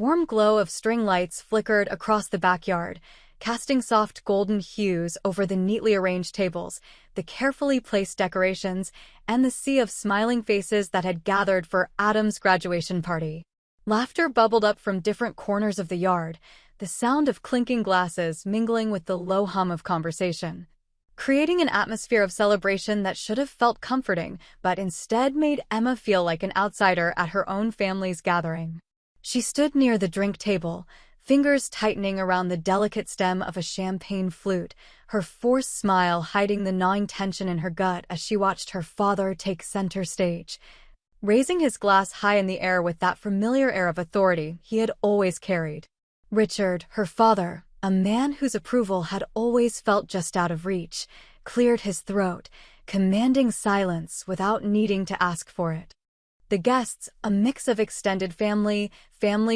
warm glow of string lights flickered across the backyard, casting soft golden hues over the neatly arranged tables, the carefully placed decorations, and the sea of smiling faces that had gathered for Adam's graduation party. Laughter bubbled up from different corners of the yard, the sound of clinking glasses mingling with the low hum of conversation, creating an atmosphere of celebration that should have felt comforting, but instead made Emma feel like an outsider at her own family's gathering. She stood near the drink table, fingers tightening around the delicate stem of a champagne flute, her forced smile hiding the gnawing tension in her gut as she watched her father take center stage, raising his glass high in the air with that familiar air of authority he had always carried. Richard, her father, a man whose approval had always felt just out of reach, cleared his throat, commanding silence without needing to ask for it. The guests, a mix of extended family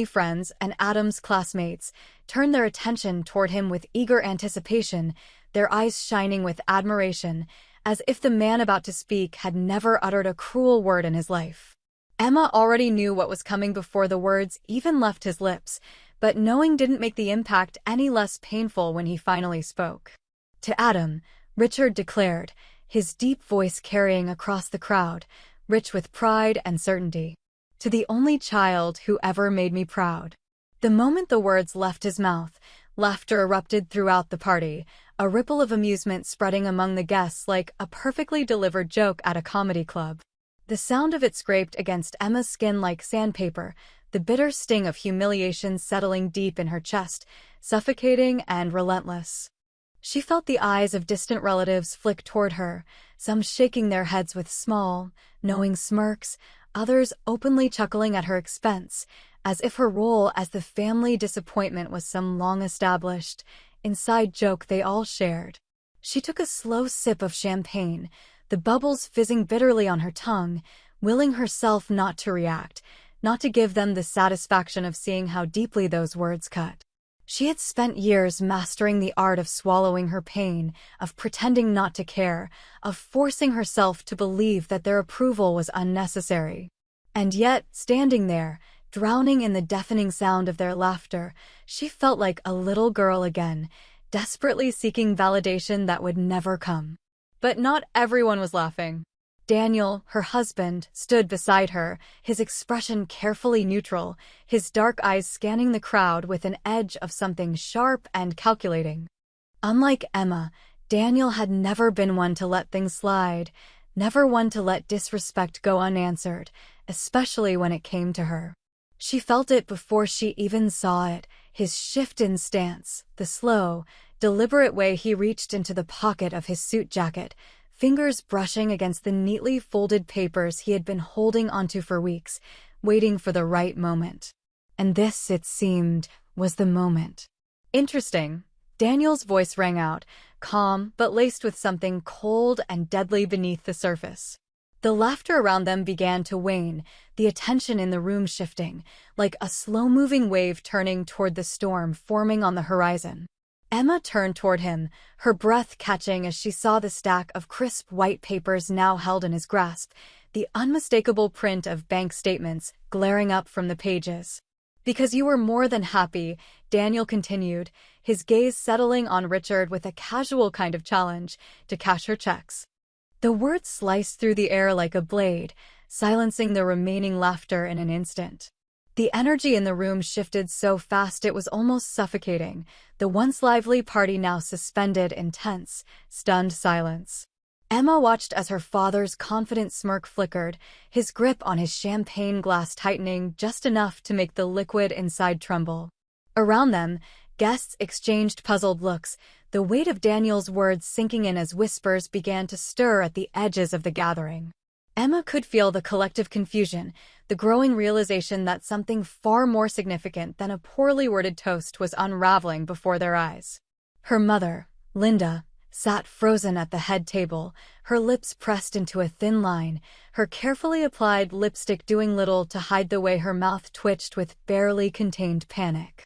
friends, and Adam's classmates, turned their attention toward him with eager anticipation, their eyes shining with admiration, as if the man about to speak had never uttered a cruel word in his life. Emma already knew what was coming before the words even left his lips, but knowing didn't make the impact any less painful when he finally spoke. To Adam, Richard declared, his deep voice carrying across the crowd, rich with pride and certainty. To the only child who ever made me proud. The moment the words left his mouth, laughter erupted throughout the party, a ripple of amusement spreading among the guests like a perfectly delivered joke at a comedy club. The sound of it scraped against Emma's skin like sandpaper, the bitter sting of humiliation settling deep in her chest, suffocating and relentless. She felt the eyes of distant relatives flick toward her, some shaking their heads with small, knowing smirks, others openly chuckling at her expense, as if her role as the family disappointment was some long-established, inside joke they all shared. She took a slow sip of champagne, the bubbles fizzing bitterly on her tongue, willing herself not to react, not to give them the satisfaction of seeing how deeply those words cut. She had spent years mastering the art of swallowing her pain, of pretending not to care, of forcing herself to believe that their approval was unnecessary. And yet, standing there, drowning in the deafening sound of their laughter, she felt like a little girl again, desperately seeking validation that would never come. But not everyone was laughing. Daniel, her husband, stood beside her, his expression carefully neutral, his dark eyes scanning the crowd with an edge of something sharp and calculating. Unlike Emma, Daniel had never been one to let things slide, never one to let disrespect go unanswered, especially when it came to her. She felt it before she even saw it, his shift in stance, the slow, deliberate way he reached into the pocket of his suit jacket, fingers brushing against the neatly folded papers he had been holding onto for weeks, waiting for the right moment. And this, it seemed, was the moment. Interesting. Daniel's voice rang out, calm but laced with something cold and deadly beneath the surface. The laughter around them began to wane, the attention in the room shifting, like a slow-moving wave turning toward the storm forming on the horizon. Emma turned toward him, her breath catching as she saw the stack of crisp white papers now held in his grasp, the unmistakable print of bank statements glaring up from the pages. "Because you were more than happy," Daniel continued, his gaze settling on Richard with a casual kind of challenge, "to cash her checks." The words sliced through the air like a blade, silencing the remaining laughter in an instant. The energy in the room shifted so fast it was almost suffocating, the once lively party now suspended in tense, stunned silence. Emma watched as her father's confident smirk flickered, his grip on his champagne glass tightening just enough to make the liquid inside tremble. Around them, guests exchanged puzzled looks, the weight of Daniel's words sinking in as whispers began to stir at the edges of the gathering. Emma could feel the collective confusion, the growing realization that something far more significant than a poorly worded toast was unraveling before their eyes. Her mother, Linda, sat frozen at the head table, her lips pressed into a thin line, her carefully applied lipstick doing little to hide the way her mouth twitched with barely contained panic.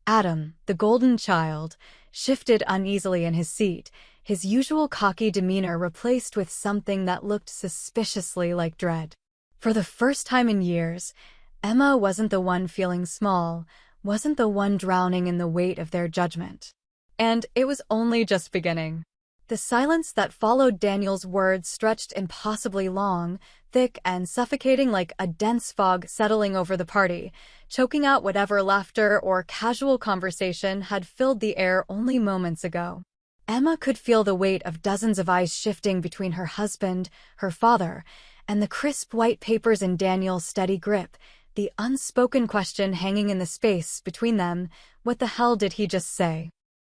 Adam, the golden child, shifted uneasily in his seat, his usual cocky demeanor replaced with something that looked suspiciously like dread. For the first time in years, Emma wasn't the one feeling small, wasn't the one drowning in the weight of their judgment. And it was only just beginning. The silence that followed Daniel's words stretched impossibly long, thick and suffocating, like a dense fog settling over the party, choking out whatever laughter or casual conversation had filled the air only moments ago. Emma could feel the weight of dozens of eyes shifting between her husband, her father, and the crisp white papers in Daniel's steady grip, the unspoken question hanging in the space between them: what the hell did he just say?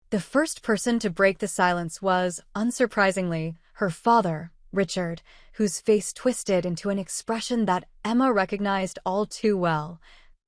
The first person to break the silence was, unsurprisingly, her father, Richard, whose face twisted into an expression that Emma recognized all too well.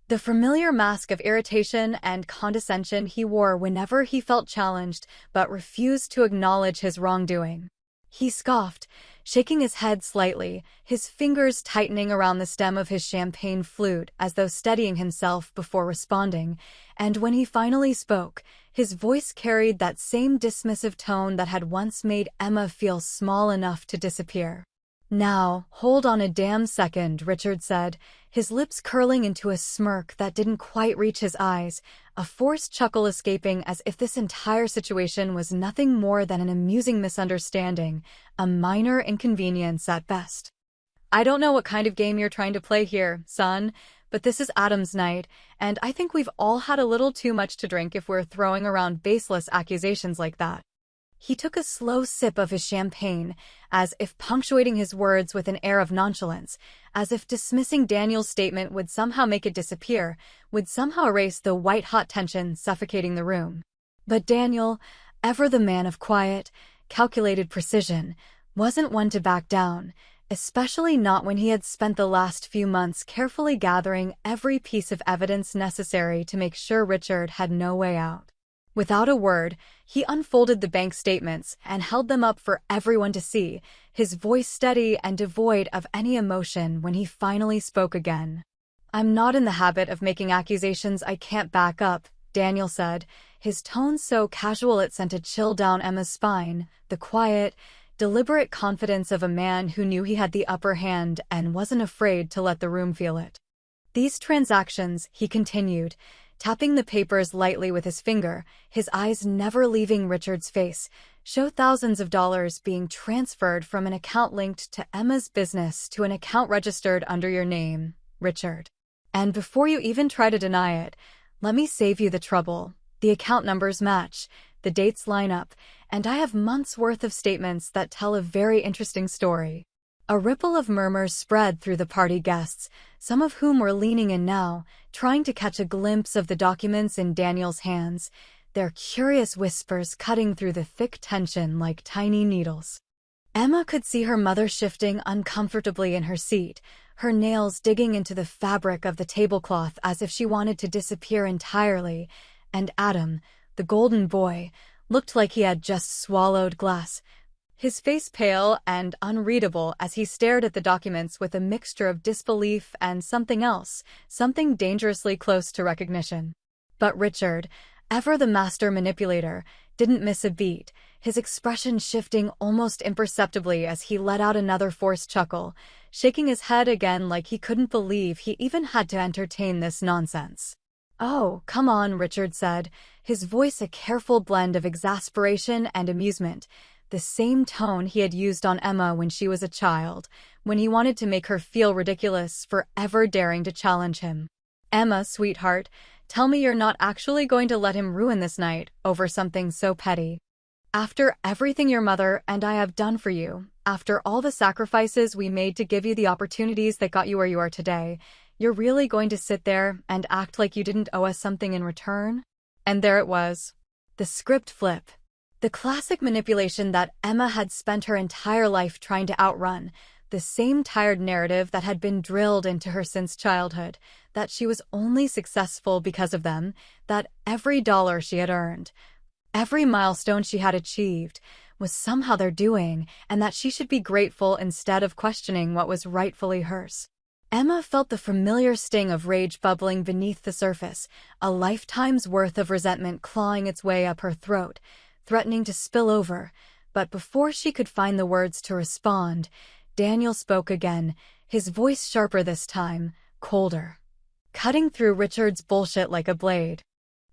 The familiar mask of irritation and condescension he wore whenever he felt challenged but refused to acknowledge his wrongdoing. He scoffed, shaking his head slightly, his fingers tightening around the stem of his champagne flute as though steadying himself before responding, and when he finally spoke, his voice carried that same dismissive tone that had once made Emma feel small enough to disappear. "Now, hold on a damn second," Richard said, his lips curling into a smirk that didn't quite reach his eyes, a forced chuckle escaping as if this entire situation was nothing more than an amusing misunderstanding, a minor inconvenience at best. "I don't know what kind of game you're trying to play here, son, but this is Adam's night, and I think we've all had a little too much to drink if we're throwing around baseless accusations like that." He took a slow sip of his champagne, as if punctuating his words with an air of nonchalance, as if dismissing Daniel's statement would somehow make it disappear, would somehow erase the white-hot tension suffocating the room. But Daniel, ever the man of quiet, calculated precision, wasn't one to back down, especially not when he had spent the last few months carefully gathering every piece of evidence necessary to make sure Richard had no way out. Without a word, he unfolded the bank statements and held them up for everyone to see, his voice steady and devoid of any emotion when he finally spoke again. "I'm not in the habit of making accusations I can't back up," Daniel said, his tone so casual it sent a chill down Emma's spine, the quiet, deliberate confidence of a man who knew he had the upper hand and wasn't afraid to let the room feel it. "These transactions," he continued, tapping the papers lightly with his finger, his eyes never leaving Richard's face, "show thousands of dollars being transferred from an account linked to Emma's business to an account registered under your name, Richard. And before you even try to deny it, let me save you the trouble. The account numbers match, the dates line up, and I have months' worth of statements that tell a very interesting story." A ripple of murmurs spread through the party guests, some of whom were leaning in now, trying to catch a glimpse of the documents in Daniel's hands, their curious whispers cutting through the thick tension like tiny needles. Emma could see her mother shifting uncomfortably in her seat, her nails digging into the fabric of the tablecloth as if she wanted to disappear entirely, and Adam, the golden boy, looked like he had just swallowed glass, his face pale and unreadable as he stared at the documents with a mixture of disbelief and something else, something dangerously close to recognition. But Richard, ever the master manipulator, didn't miss a beat, his expression shifting almost imperceptibly as he let out another forced chuckle, shaking his head again like he couldn't believe he even had to entertain this nonsense. "Oh, come on," Richard said, his voice a careful blend of exasperation and amusement, the same tone he had used on Emma when she was a child, when he wanted to make her feel ridiculous for ever daring to challenge him. "Emma, sweetheart, tell me you're not actually going to let him ruin this night over something so petty. After everything your mother and I have done for you, after all the sacrifices we made to give you the opportunities that got you where you are today, you're really going to sit there and act like you didn't owe us something in return?" And there it was. The script flip. The classic manipulation that Emma had spent her entire life trying to outrun, the same tired narrative that had been drilled into her since childhood, that she was only successful because of them, that every dollar she had earned, every milestone she had achieved, was somehow their doing, and that she should be grateful instead of questioning what was rightfully hers. Emma felt the familiar sting of rage bubbling beneath the surface, a lifetime's worth of resentment clawing its way up her throat, threatening to spill over, but before she could find the words to respond, Daniel spoke again, his voice sharper this time, colder. cutting through Richard's bullshit like a blade.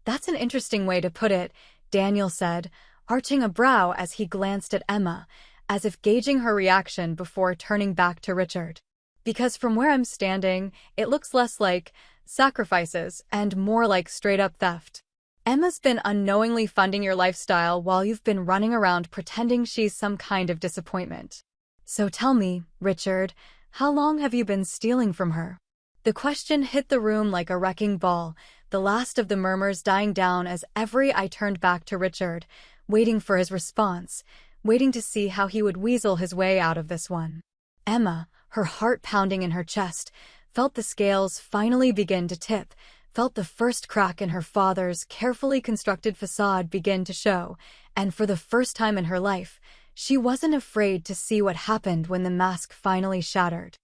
That's an interesting way to put it, Daniel said, arching a brow as he glanced at Emma, as if gauging her reaction before turning back to Richard. Because from where I'm standing, it looks less like sacrifices and more like straight-up theft. Emma's been unknowingly funding your lifestyle while you've been running around pretending she's some kind of disappointment. So tell me, Richard, how long have you been stealing from her? The question hit the room like a wrecking ball, the last of the murmurs dying down as every eye turned back to Richard, waiting for his response, waiting to see how he would weasel his way out of this one. Emma, her heart pounding in her chest, felt the scales finally begin to tip, felt the first crack in her father's carefully constructed facade begin to show, and for the first time in her life, she wasn't afraid to see what happened when the mask finally shattered.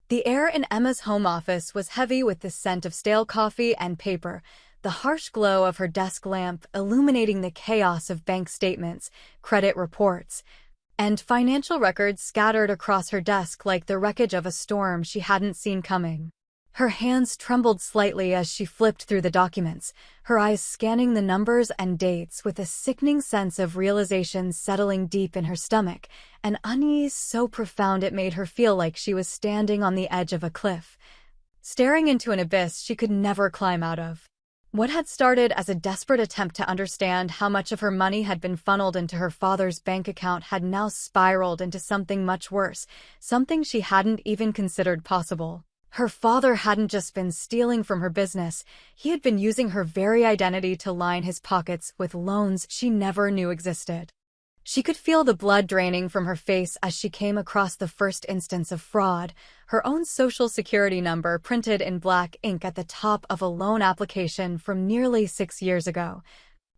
The air in Emma's home office was heavy with the scent of stale coffee and paper, the harsh glow of her desk lamp illuminating the chaos of bank statements, credit reports, and financial records scattered across her desk like the wreckage of a storm she hadn't seen coming. Her hands trembled slightly as she flipped through the documents, her eyes scanning the numbers and dates with a sickening sense of realization settling deep in her stomach, an unease so profound it made her feel like she was standing on the edge of a cliff, staring into an abyss she could never climb out of. What had started as a desperate attempt to understand how much of her money had been funneled into her father's bank account had now spiraled into something much worse, something she hadn't even considered possible. Her father hadn't just been stealing from her business, he had been using her very identity to line his pockets with loans she never knew existed. She could feel the blood draining from her face as she came across the first instance of fraud, her own social security number printed in black ink at the top of a loan application from nearly 6 years ago.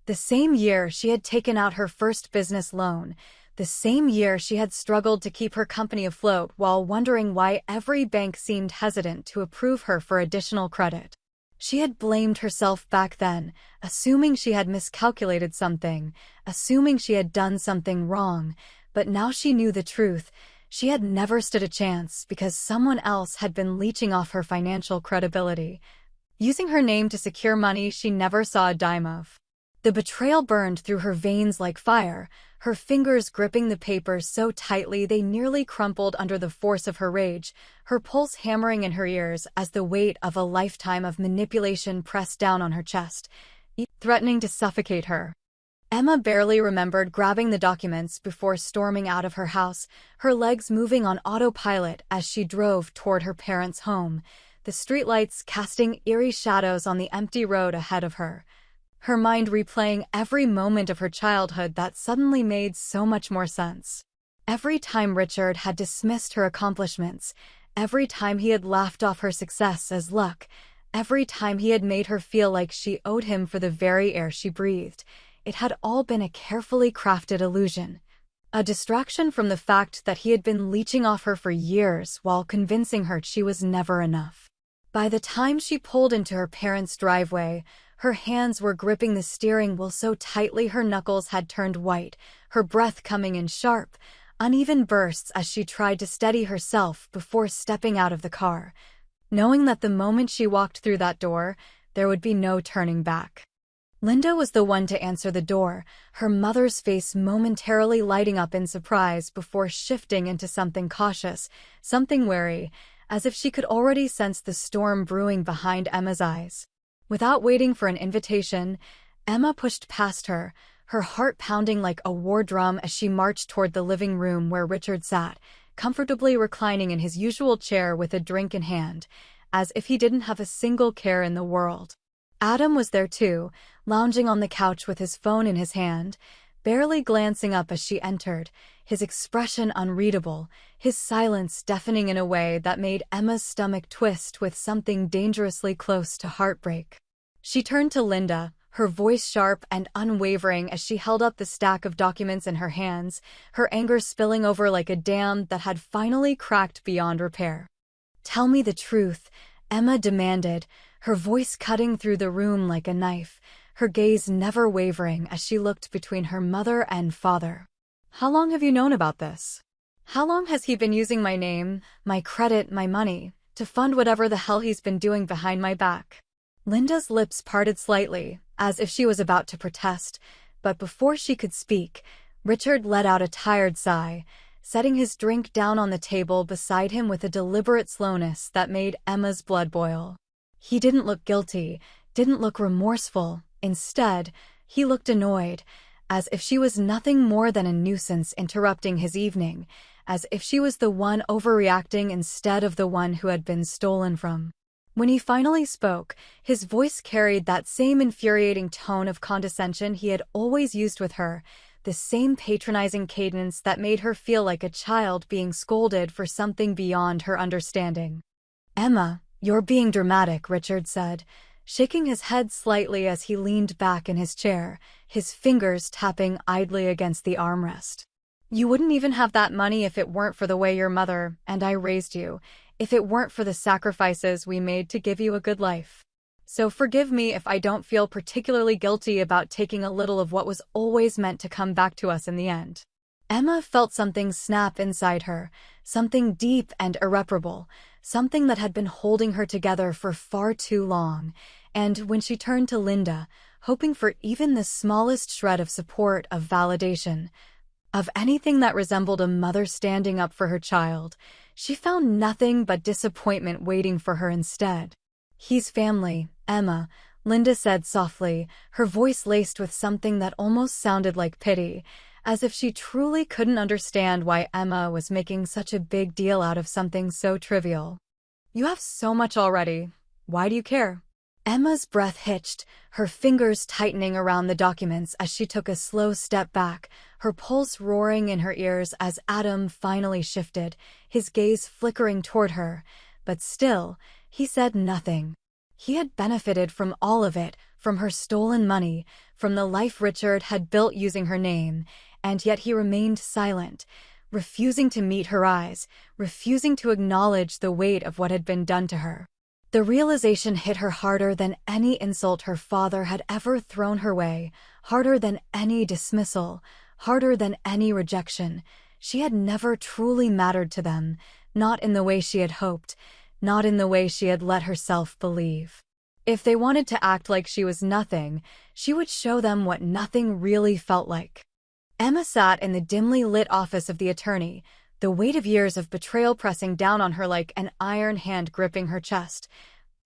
The same year she had taken out her first business loan, the same year she had struggled to keep her company afloat while wondering why every bank seemed hesitant to approve her for additional credit. She had blamed herself back then, assuming she had miscalculated something, assuming she had done something wrong, but now she knew the truth. She had never stood a chance because someone else had been leeching off her financial credibility, using her name to secure money she never saw a dime of. The betrayal burned through her veins like fire, her fingers gripping the papers so tightly they nearly crumpled under the force of her rage, her pulse hammering in her ears as the weight of a lifetime of manipulation pressed down on her chest, threatening to suffocate her. Emma barely remembered grabbing the documents before storming out of her house, her legs moving on autopilot as she drove toward her parents' home, the streetlights casting eerie shadows on the empty road ahead of her. Her mind replaying every moment of her childhood that suddenly made so much more sense. Every time Richard had dismissed her accomplishments, every time he had laughed off her success as luck, every time he had made her feel like she owed him for the very air she breathed, it had all been a carefully crafted illusion. A distraction from the fact that he had been leeching off her for years while convincing her she was never enough. By the time she pulled into her parents' driveway, her hands were gripping the steering wheel so tightly her knuckles had turned white, her breath coming in sharp, uneven bursts as she tried to steady herself before stepping out of the car, knowing that the moment she walked through that door, there would be no turning back. Linda was the one to answer the door, her mother's face momentarily lighting up in surprise before shifting into something cautious, something wary, as if she could already sense the storm brewing behind Emma's eyes. Without waiting for an invitation, Emma pushed past her, her heart pounding like a war drum as she marched toward the living room where Richard sat, comfortably reclining in his usual chair with a drink in hand, as if he didn't have a single care in the world. Adam was there too, lounging on the couch with his phone in his hand, barely glancing up as she entered, his expression unreadable, his silence deafening in a way that made Emma's stomach twist with something dangerously close to heartbreak. She turned to Linda, her voice sharp and unwavering as she held up the stack of documents in her hands, her anger spilling over like a dam that had finally cracked beyond repair. "Tell me the truth," Emma demanded, her voice cutting through the room like a knife, her gaze never wavering as she looked between her mother and father. "How long have you known about this? How long has he been using my name, my credit, my money, To fund whatever the hell he's been doing behind my back. Linda's lips parted slightly, as if she was about to protest, but before she could speak, Richard let out a tired sigh, setting his drink down on the table beside him with a deliberate slowness that made Emma's blood boil. He didn't look guilty, didn't look remorseful. Instead, he looked annoyed, as if she was nothing more than a nuisance interrupting his evening, as if she was the one overreacting instead of the one who had been stolen from. When he finally spoke, his voice carried that same infuriating tone of condescension he had always used with her, the same patronizing cadence that made her feel like a child being scolded for something beyond her understanding. "Emma, you're being dramatic," Richard said, shaking his head slightly as he leaned back in his chair, his fingers tapping idly against the armrest. "You wouldn't even have that money if it weren't for the way your mother and I raised you, if it weren't for the sacrifices we made to give you a good life. So forgive me if I don't feel particularly guilty about taking a little of what was always meant to come back to us in the end." Emma felt something snap inside her, something deep and irreparable, something that had been holding her together for far too long, and when she turned to Linda, hoping for even the smallest shred of support, of validation, of anything that resembled a mother standing up for her child, she found nothing but disappointment waiting for her instead. "He's family, Emma," Linda said softly, her voice laced with something that almost sounded like pity, as if she truly couldn't understand why Emma was making such a big deal out of something so trivial. "You have so much already. Why do you care?" Emma's breath hitched, her fingers tightening around the documents as she took a slow step back, her pulse roaring in her ears as Adam finally shifted, his gaze flickering toward her. But still, he said nothing. He had benefited from all of it, from her stolen money, from the life Richard had built using her name, and yet he remained silent, refusing to meet her eyes, refusing to acknowledge the weight of what had been done to her. The realization hit her harder than any insult her father had ever thrown her way, harder than any dismissal, harder than any rejection. She had never truly mattered to them, not in the way she had hoped, not in the way she had let herself believe. If they wanted to act like she was nothing, she would show them what nothing really felt like. Emma sat in the dimly lit office of the attorney, the weight of years of betrayal pressing down on her like an iron hand gripping her chest,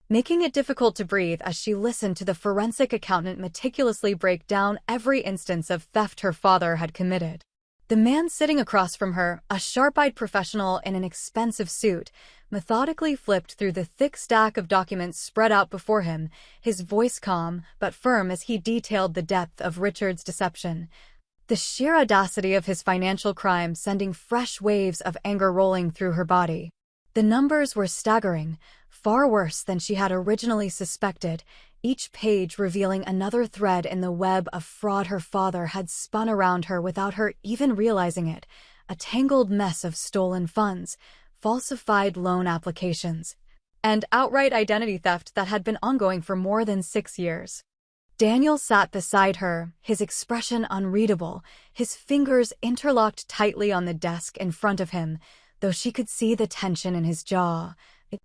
making it difficult to breathe as she listened to the forensic accountant meticulously break down every instance of theft her father had committed. The man sitting across from her, a sharp-eyed professional in an expensive suit, methodically flipped through the thick stack of documents spread out before him, his voice calm but firm as he detailed the depth of Richard's deception, the sheer audacity of his financial crime sending fresh waves of anger rolling through her body. The numbers were staggering, far worse than she had originally suspected, each page revealing another thread in the web of fraud her father had spun around her without her even realizing it, a tangled mess of stolen funds, falsified loan applications, and outright identity theft that had been ongoing for more than 6 years. Daniel sat beside her, his expression unreadable, his fingers interlocked tightly on the desk in front of him, though she could see the tension in his jaw.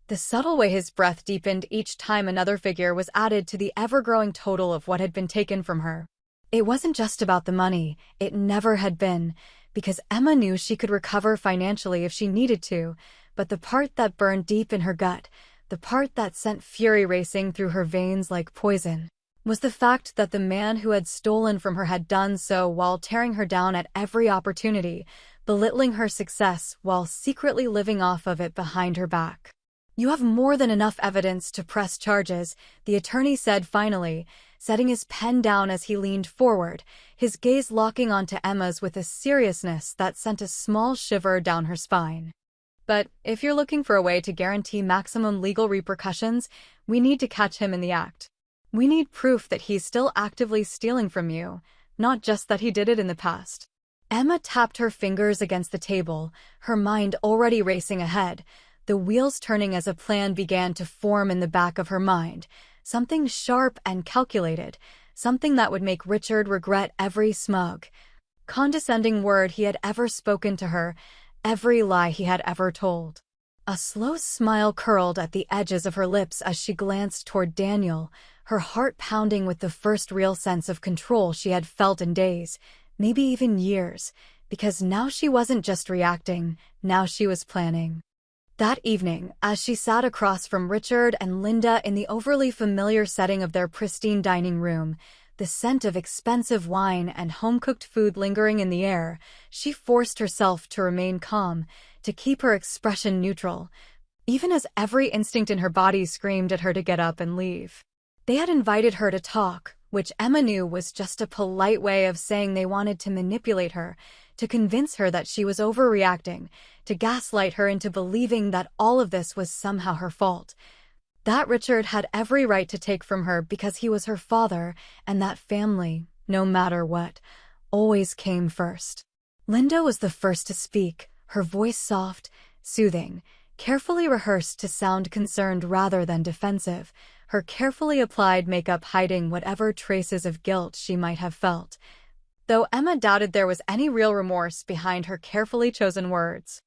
The subtle way his breath deepened each time another figure was added to the ever-growing total of what had been taken from her. It wasn't just about the money, it never had been, because Emma knew she could recover financially if she needed to, but the part that burned deep in her gut, the part that sent fury racing through her veins like poison, was the fact that the man who had stolen from her had done so while tearing her down at every opportunity, belittling her success while secretly living off of it behind her back. "You have more than enough evidence to press charges," the attorney said finally, setting his pen down as he leaned forward, his gaze locking onto Emma's with a seriousness that sent a small shiver down her spine. "But if you're looking for a way to guarantee maximum legal repercussions, we need to catch him in the act. We need proof that he's still actively stealing from you, not just that he did it in the past." Emma tapped her fingers against the table, her mind already racing ahead, the wheels turning as a plan began to form in the back of her mind, something sharp and calculated, something that would make Richard regret every smug, condescending word he had ever spoken to her, every lie he had ever told. A slow smile curled at the edges of her lips as she glanced toward Daniel, her heart pounding with the first real sense of control she had felt in days, maybe even years, because now she wasn't just reacting, now she was planning. That evening, as she sat across from Richard and Linda in the overly familiar setting of their pristine dining room, the scent of expensive wine and home-cooked food lingering in the air, she forced herself to remain calm, to keep her expression neutral, even as every instinct in her body screamed at her to get up and leave. They had invited her to talk, which Emma knew was just a polite way of saying they wanted to manipulate her, to convince her that she was overreacting, to gaslight her into believing that all of this was somehow her fault. That Richard had every right to take from her because he was her father, and that family, no matter what, always came first. Linda was the first to speak, her voice soft, soothing, carefully rehearsed to sound concerned rather than defensive, her carefully applied makeup hiding whatever traces of guilt she might have felt, though Emma doubted there was any real remorse behind her carefully chosen words.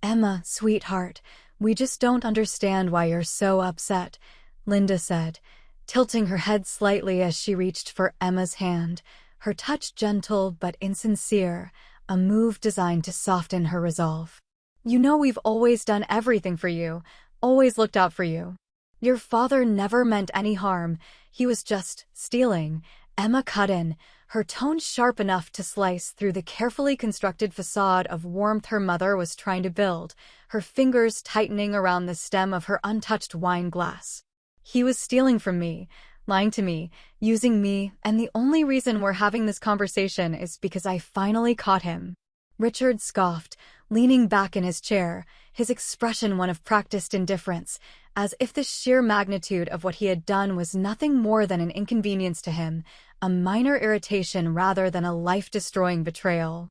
"Emma, sweetheart, we just don't understand why you're so upset," Linda said, tilting her head slightly as she reached for Emma's hand, her touch gentle but insincere, a move designed to soften her resolve. "You know we've always done everything for you, always looked out for you. Your father never meant any harm, he was just stealing," Emma cut in, her tone sharp enough to slice through the carefully constructed facade of warmth her mother was trying to build, her fingers tightening around the stem of her untouched wine glass. "He was stealing from me, lying to me, using me, and the only reason we're having this conversation is because I finally caught him." Richard scoffed, leaning back in his chair, his expression one of practiced indifference, as if the sheer magnitude of what he had done was nothing more than an inconvenience to him, a minor irritation rather than a life-destroying betrayal.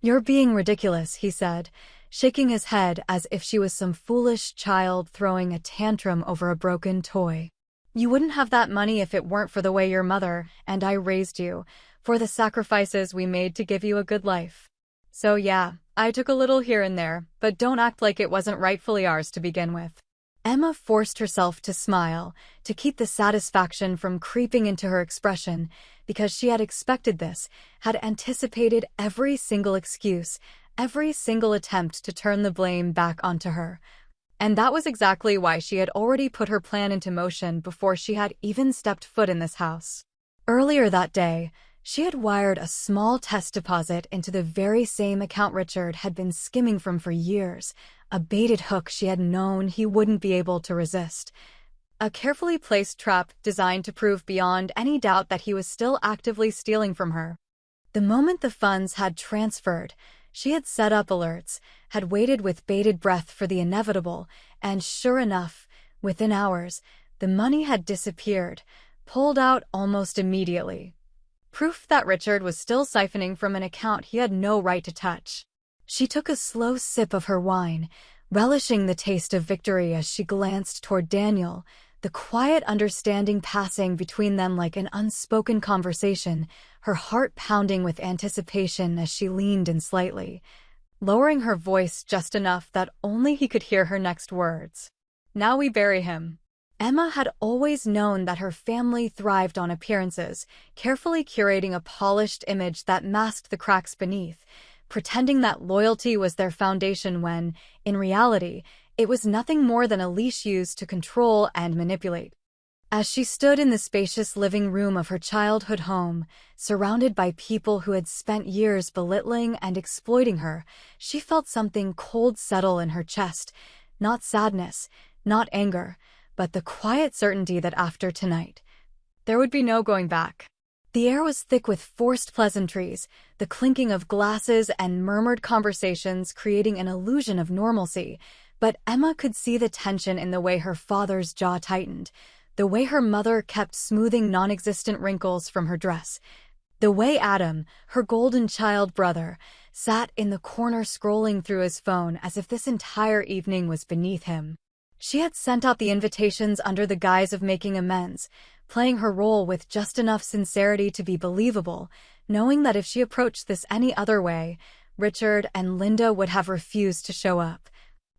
"You're being ridiculous," he said, shaking his head as if she was some foolish child throwing a tantrum over a broken toy. "You wouldn't have that money if it weren't for the way your mother and I raised you, for the sacrifices we made to give you a good life. So yeah, I took a little here and there, but don't act like it wasn't rightfully ours to begin with." Emma forced herself to smile, to keep the satisfaction from creeping into her expression, because she had expected this, had anticipated every single excuse, every single attempt to turn the blame back onto her. And that was exactly why she had already put her plan into motion before she had even stepped foot in this house. Earlier that day, she had wired a small test deposit into the very same account Richard had been skimming from for years, a baited hook she had known he wouldn't be able to resist. A carefully placed trap designed to prove beyond any doubt that he was still actively stealing from her. The moment the funds had transferred, she had set up alerts, had waited with bated breath for the inevitable, and sure enough, within hours, the money had disappeared, pulled out almost immediately. Proof that Richard was still siphoning from an account he had no right to touch. She took a slow sip of her wine, relishing the taste of victory as she glanced toward Daniel, the quiet understanding passing between them like an unspoken conversation, her heart pounding with anticipation as she leaned in slightly, lowering her voice just enough that only he could hear her next words. "Now we bury him." Emma had always known that her family thrived on appearances, carefully curating a polished image that masked the cracks beneath, pretending that loyalty was their foundation when, in reality, it was nothing more than a leash used to control and manipulate. As she stood in the spacious living room of her childhood home, surrounded by people who had spent years belittling and exploiting her, she felt something cold settle in her chest, not sadness, not anger, but the quiet certainty that after tonight, there would be no going back. The air was thick with forced pleasantries, the clinking of glasses and murmured conversations creating an illusion of normalcy, but Emma could see the tension in the way her father's jaw tightened, the way her mother kept smoothing non-existent wrinkles from her dress, the way Adam, her golden child brother, sat in the corner scrolling through his phone as if this entire evening was beneath him. She had sent out the invitations under the guise of making amends, playing her role with just enough sincerity to be believable, knowing that if she approached this any other way, Richard and Linda would have refused to show up.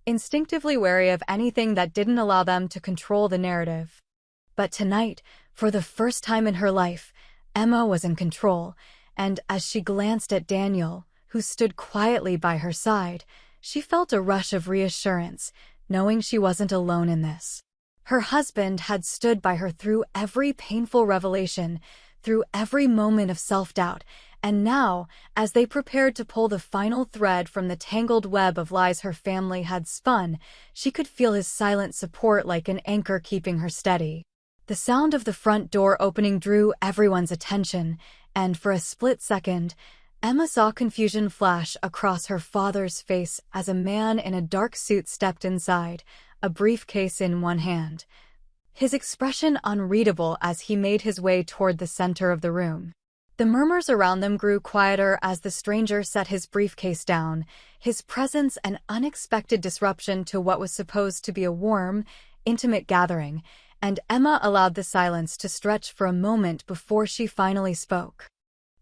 instinctively wary of anything that didn't allow them to control the narrative. But tonight, for the first time in her life, Emma was in control, and as she glanced at Daniel, who stood quietly by her side, she felt a rush of reassurance, knowing she wasn't alone in this. Her husband had stood by her through every painful revelation, through every moment of self-doubt, and now, as they prepared to pull the final thread from the tangled web of lies her family had spun, she could feel his silent support like an anchor keeping her steady. The sound of the front door opening drew everyone's attention, and for a split second, Emma saw confusion flash across her father's face as a man in a dark suit stepped inside, a briefcase in one hand. His expression unreadable as he made his way toward the center of the room. The murmurs around them grew quieter as the stranger set his briefcase down, his presence an unexpected disruption to what was supposed to be a warm, intimate gathering, and Emma allowed the silence to stretch for a moment before she finally spoke.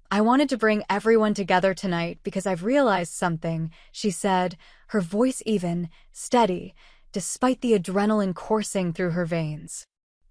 "I wanted to bring everyone together tonight because I've realized something," she said, her voice even, steady, despite the adrenaline coursing through her veins.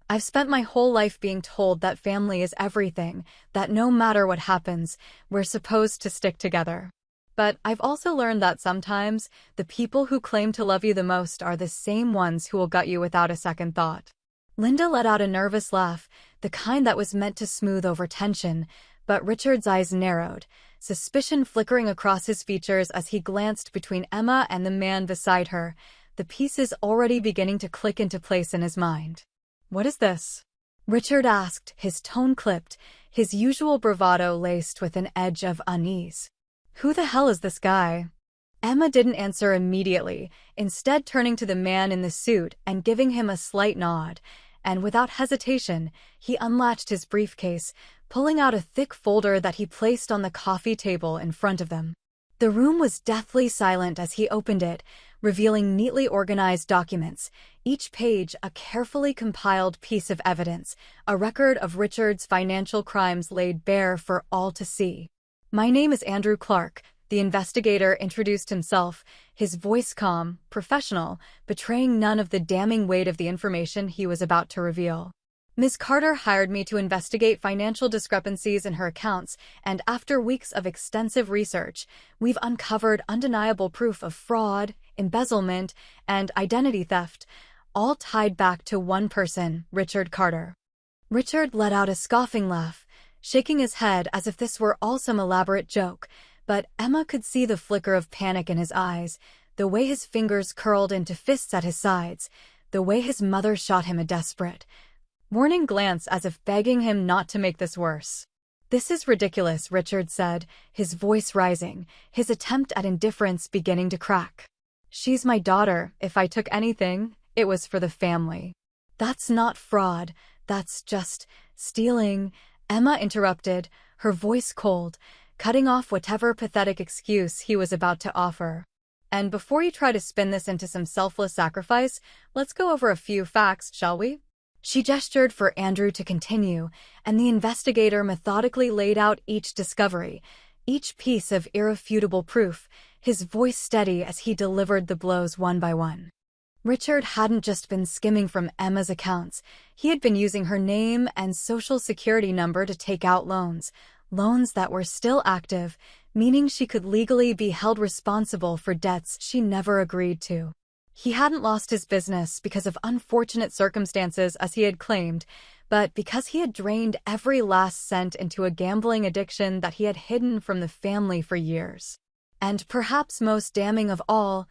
"I've spent my whole life being told that family is everything, that no matter what happens, we're supposed to stick together. But I've also learned that sometimes the people who claim to love you the most are the same ones who will gut you without a second thought." Linda let out a nervous laugh, the kind that was meant to smooth over tension, but Richard's eyes narrowed, suspicion flickering across his features as he glanced between Emma and the man beside her, the pieces already beginning to click into place in his mind. "What is this?" Richard asked, his tone clipped, his usual bravado laced with an edge of unease. "Who the hell is this guy?" Emma didn't answer immediately, instead turning to the man in the suit and giving him a slight nod, and without hesitation, he unlatched his briefcase, pulling out a thick folder that he placed on the coffee table in front of them. The room was deathly silent as he opened it, revealing neatly organized documents, each page a carefully compiled piece of evidence, a record of Richard's financial crimes laid bare for all to see. "My name is Andrew Clark," the investigator introduced himself, his voice calm, professional, betraying none of the damning weight of the information he was about to reveal. "Ms. Carter hired me to investigate financial discrepancies in her accounts, and after weeks of extensive research, we've uncovered undeniable proof of fraud, embezzlement, and identity theft, all tied back to one person, Richard Carter." Richard let out a scoffing laugh, shaking his head as if this were all some elaborate joke, but Emma could see the flicker of panic in his eyes, the way his fingers curled into fists at his sides, the way his mother shot him a desperate, warning glance as if begging him not to make this worse. "This is ridiculous," Richard said, his voice rising, his attempt at indifference beginning to crack. "She's my daughter. If I took anything, it was for the family." "That's not fraud. That's just stealing," Emma interrupted, her voice cold, cutting off whatever pathetic excuse he was about to offer. "And before you try to spin this into some selfless sacrifice, let's go over a few facts, shall we?" She gestured for Andrew to continue, and the investigator methodically laid out each discovery, each piece of irrefutable proof, his voice steady as he delivered the blows one by one. Richard hadn't just been skimming from Emma's accounts, he had been using her name and social security number to take out loans that were still active, meaning she could legally be held responsible for debts she never agreed to. He hadn't lost his business because of unfortunate circumstances as he had claimed, but because he had drained every last cent into a gambling addiction that he had hidden from the family for years. And perhaps most damning of all,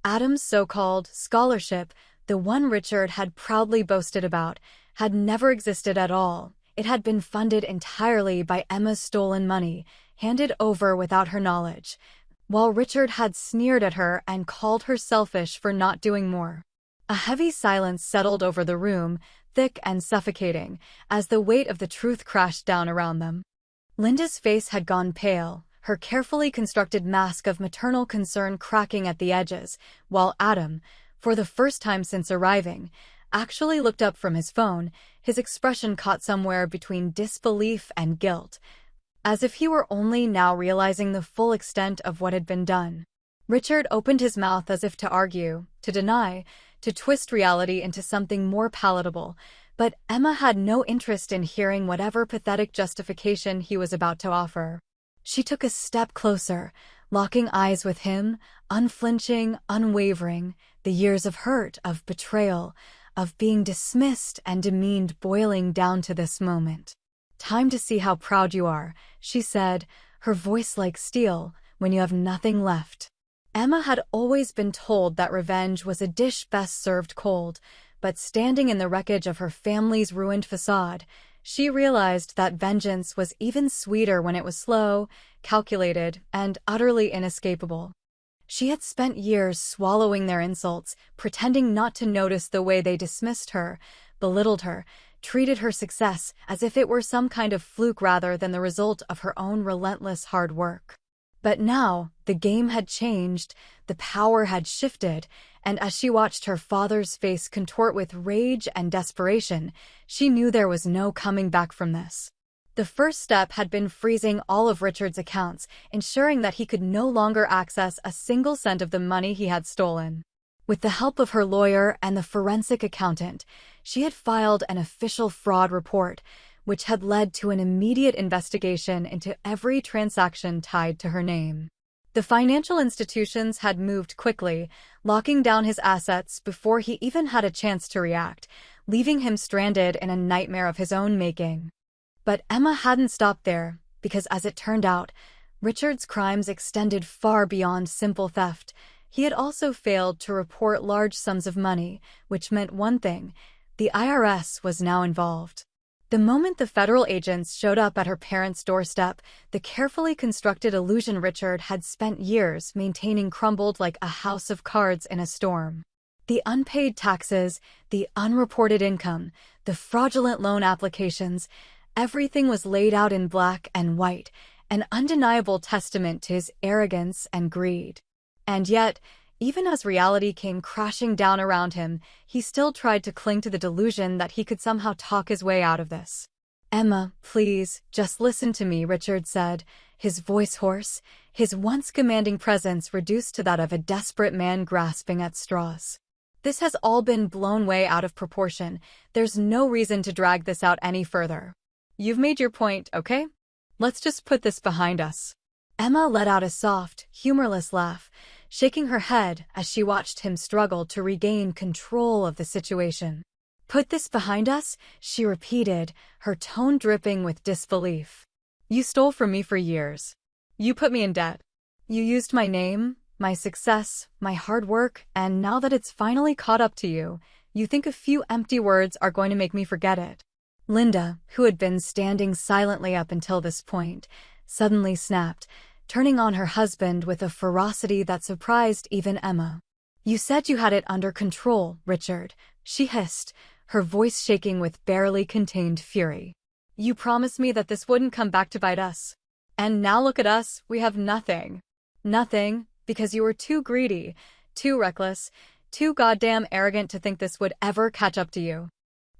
Adam's so-called scholarship, the one Richard had proudly boasted about, had never existed at all. It had been funded entirely by Emma's stolen money, handed over without her knowledge, while Richard had sneered at her and called her selfish for not doing more. A heavy silence settled over the room, thick and suffocating, as the weight of the truth crashed down around them. Linda's face had gone pale, her carefully constructed mask of maternal concern cracking at the edges, while Adam, for the first time since arriving, actually looked up from his phone, his expression caught somewhere between disbelief and guilt, as if he were only now realizing the full extent of what had been done. Richard opened his mouth as if to argue, to deny, to twist reality into something more palatable, but Emma had no interest in hearing whatever pathetic justification he was about to offer. She took a step closer, locking eyes with him, unflinching, unwavering, the years of hurt, of betrayal, of being dismissed and demeaned boiling down to this moment. "Time to see how proud you are," she said, her voice like steel, "when you have nothing left." Emma had always been told that revenge was a dish best served cold, but standing in the wreckage of her family's ruined facade, she realized that vengeance was even sweeter when it was slow, calculated, and utterly inescapable. She had spent years swallowing their insults, pretending not to notice the way they dismissed her, belittled her, treated her success as if it were some kind of fluke rather than the result of her own relentless hard work. But now, the game had changed, the power had shifted, and as she watched her father's face contort with rage and desperation, she knew there was no coming back from this. The first step had been freezing all of Richard's accounts, ensuring that he could no longer access a single cent of the money he had stolen. With the help of her lawyer and the forensic accountant, she had filed an official fraud report, which had led to an immediate investigation into every transaction tied to her name. The financial institutions had moved quickly, locking down his assets before he even had a chance to react, leaving him stranded in a nightmare of his own making. But Emma hadn't stopped there, because as it turned out, Richard's crimes extended far beyond simple theft. He had also failed to report large sums of money, which meant one thing: the IRS was now involved. The moment the federal agents showed up at her parents' doorstep, the carefully constructed illusion Richard had spent years maintaining crumbled like a house of cards in a storm. The unpaid taxes, the unreported income, the fraudulent loan applications, everything was laid out in black and white, an undeniable testament to his arrogance and greed. And yet, even as reality came crashing down around him, he still tried to cling to the delusion that he could somehow talk his way out of this. "Emma, please, just listen to me," Richard said, his voice hoarse, his once commanding presence reduced to that of a desperate man grasping at straws. "This has all been blown way out of proportion. There's no reason to drag this out any further. You've made your point, okay? Let's just put this behind us." Emma let out a soft, humorless laugh, shaking her head as she watched him struggle to regain control of the situation. "Put this behind us?" she repeated, her tone dripping with disbelief. "You stole from me for years. You put me in debt. You used my name, my success, my hard work, and now that it's finally caught up to you, you think a few empty words are going to make me forget it." Linda, who had been standing silently up until this point, suddenly snapped, turning on her husband with a ferocity that surprised even Emma. "You said you had it under control, Richard," she hissed, her voice shaking with barely contained fury. "You promised me that this wouldn't come back to bite us. And now look at us, we have nothing. Nothing, because you were too greedy, too reckless, too goddamn arrogant to think this would ever catch up to you."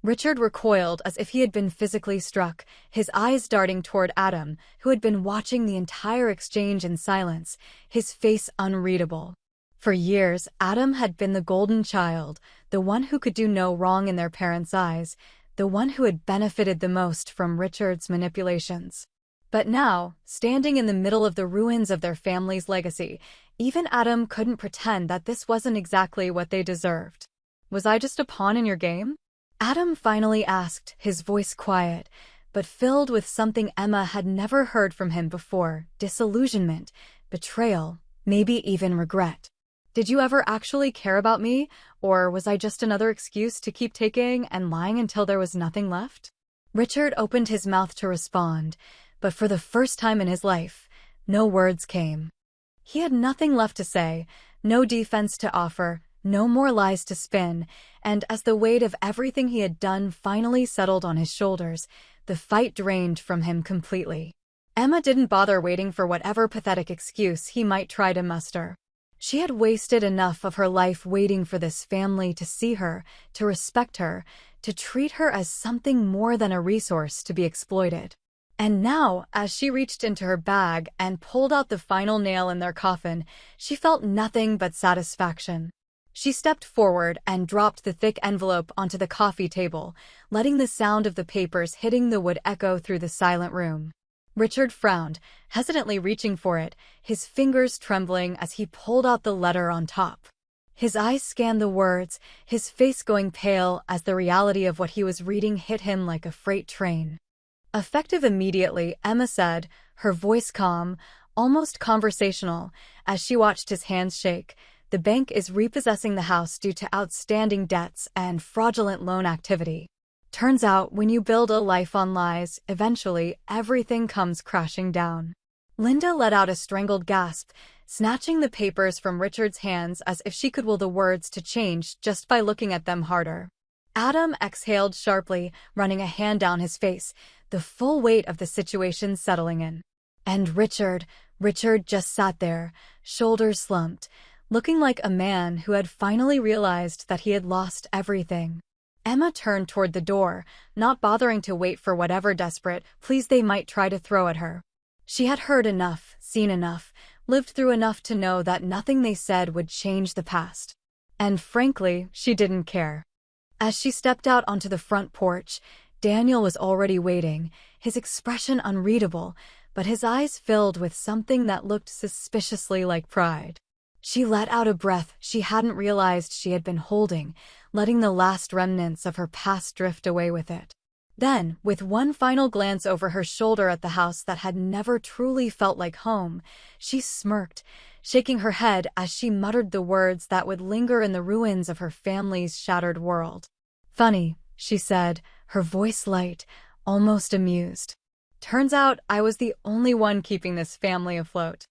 Richard recoiled as if he had been physically struck, his eyes darting toward Adam, who had been watching the entire exchange in silence, his face unreadable. For years, Adam had been the golden child, the one who could do no wrong in their parents' eyes, the one who had benefited the most from Richard's manipulations. But now, standing in the middle of the ruins of their family's legacy, even Adam couldn't pretend that this wasn't exactly what they deserved. "Was I just a pawn in your game?" Adam finally asked, his voice quiet, but filled with something Emma had never heard from him before: disillusionment, betrayal, maybe even regret. "Did you ever actually care about me, or was I just another excuse to keep taking and lying until there was nothing left?" Richard opened his mouth to respond, but for the first time in his life, no words came. He had nothing left to say, no defense to offer, no more lies to spin, and as the weight of everything he had done finally settled on his shoulders, the fight drained from him completely. Emma didn't bother waiting for whatever pathetic excuse he might try to muster. She had wasted enough of her life waiting for this family to see her, to respect her, to treat her as something more than a resource to be exploited. And now, as she reached into her bag and pulled out the final nail in their coffin, she felt nothing but satisfaction. She stepped forward and dropped the thick envelope onto the coffee table, letting the sound of the papers hitting the wood echo through the silent room. Richard frowned, hesitantly reaching for it, his fingers trembling as he pulled out the letter on top. His eyes scanned the words, his face going pale as the reality of what he was reading hit him like a freight train. Effective immediately, Emma said, her voice calm, almost conversational, as she watched his hands shake. The bank is repossessing the house due to outstanding debts and fraudulent loan activity. Turns out, when you build a life on lies, eventually everything comes crashing down. Linda let out a strangled gasp, snatching the papers from Richard's hands as if she could will the words to change just by looking at them harder. Adam exhaled sharply, running a hand down his face, the full weight of the situation settling in. And Richard just sat there, shoulders slumped, looking like a man who had finally realized that he had lost everything. Emma turned toward the door, not bothering to wait for whatever desperate pleas they might try to throw at her. She had heard enough, seen enough, lived through enough to know that nothing they said would change the past. And frankly, she didn't care. As she stepped out onto the front porch, Daniel was already waiting, his expression unreadable, but his eyes filled with something that looked suspiciously like pride. She let out a breath she hadn't realized she had been holding, letting the last remnants of her past drift away with it. Then, with one final glance over her shoulder at the house that had never truly felt like home, she smirked, shaking her head as she muttered the words that would linger in the ruins of her family's shattered world. "Funny," she said, her voice light, almost amused. "Turns out I was the only one keeping this family afloat."